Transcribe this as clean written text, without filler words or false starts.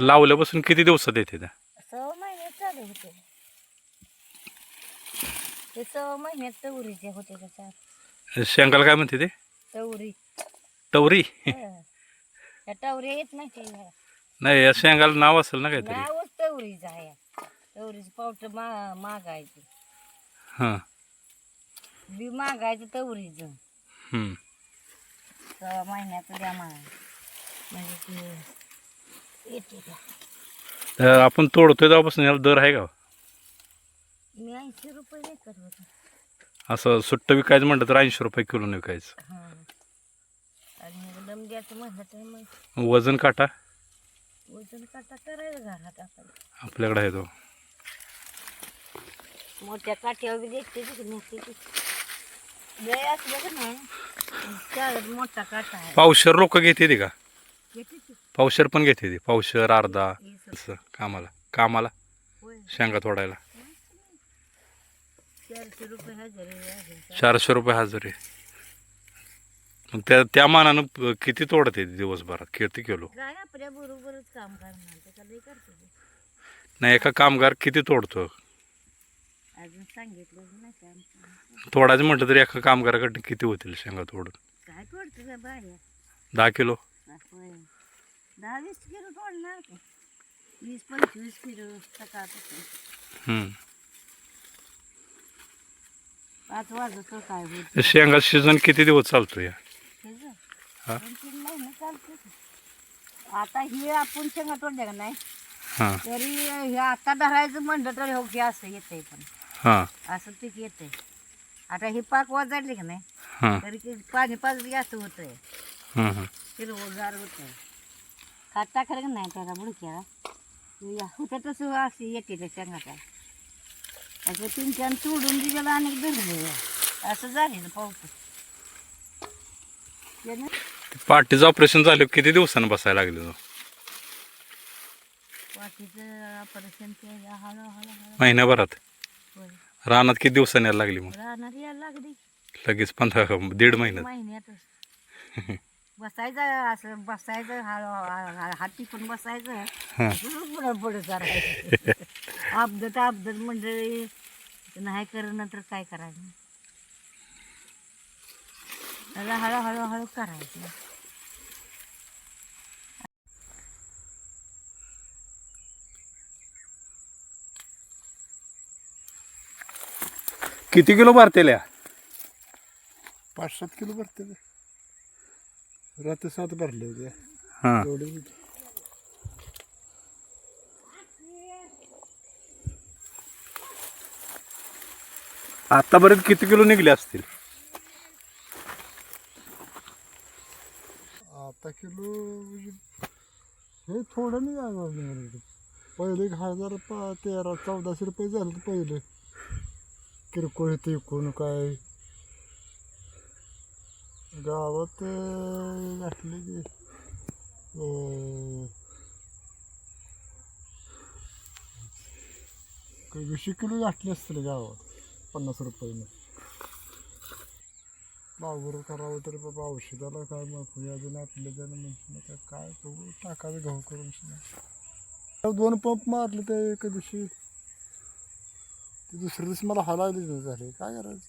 लावल्यापासून किती दिवसात येते त्या? 6 महिने चालू होते. ते 6 महिन्यात तवरीचे होते त्याच्यात. शेंगाला काय म्हणते ते? तवरी. टवरी? त्या टवऱ्या येत नाही ते. नाही, या शेंगाला नाव असेल ना काहीतरी. नावच तवरीच आहे. तवरीचं पावटर मागायचं. हां. बी मागायचं तवरीचं. 6 महिन्याचं द्या म्हणजे ते येते का. आपण तोडतोय तेव्हापासून याला दर आहे का? मी 80 रुपये नाही करत. असं सुट्ट विकायचं म्हटलं तर 80 रुपये किलो विकायचं. हां. आणि एकदम द्यायचं म्हणलं तर मग वजन काटा वजन काटा करायचं घरात आपण. आपल्याकडे आहे तो. मोठ्या काठ्यावर बी देखते की लय असलं का नाही त्यात मोठा काटा आहे. पावशर लोक घेते ते का? येते की. पावशर पण घेते ते, पावशर अर्धा हे असं कामाला होय. शेंगा तोडायला 400 रुपये हजर आहे. 400 रुपये हजर आहे. मग त्या मानानं किती तोडते दिवसभरात? किती किलो? काय आपल्या बरोबरच काम करणार त्याचा लई करतो ते. नाही, एका कामगार किती तोडतो? अजून सांगितलं नाही का आमचं. तोडायचं म्हटलं तरी एका कामगाराकडे किती होतील शेंगा तोडून? काय तोडतं का बाया? 10 किलो? होय. 10-20 किलो तोडणार का? 20-25 किलो सकाळपासून. 5 वाजता काय होत. शेंगा सीझन किती दिवस चालतो या? हा? 2-3 महिने चालते. आता हे आपण शेंगा तोडल्या का नाही हां तरी हे आता धरायचं म्हणलं तर हो की असं येतंय पण हां असं पीक येतंय. आता हे पाक वाजले का नाही हां तरी पाणी पाजलं जास्त होतंय. हां हिरवगार होतंय. खात टाकलं का नाही त्याला बुडक्याला होतं तसं असं येते त्या शेंगाचा. असं 3-4 तोडून दिलेलं अनेक धरले असं झालेलं पावसात. पाठीचं ऑपरेशन झालं किती दिवसानं बसायला लागले? पाठीचं ऑपरेशन केलं हळूहळू. महिन्याभरात? होय. रानात किती दिवसांनी यायला लागली? मग राहणार यायला लागली लगेच 15-1.5 महिन्यात? महिन्यातच. बसायचं असं बसायचं हाती पण बसायचं पुढं पुढं करायचं. अपघात मंडळी नाही करणं तर काय करायचं. त्याला हळूहळू करायचं. किती किलो भरतेल्या? 5-7 किलो भरते. रात्री 7 भरले होते. हां. एवढे आतापर्यंत किती किलो निघले असतील? आता किलो म्हणजे हे थोडं नाही आहे. पहिले 1013-1400 रुपये झाले पहिले किरकोळ येते इकून काय गावात घातले की 20 किलो घातले असतील गावात 50 रुपयानं. वावर करावं तरी बाबा औषधाला काय मग अजून आपल्या जण म्हणजे काय तो टाकायचं गहू करून. 2 पंप मारले ते एका दिवशी, ते दुसऱ्या दिवशी मला हलायला झाले. काय करायचं?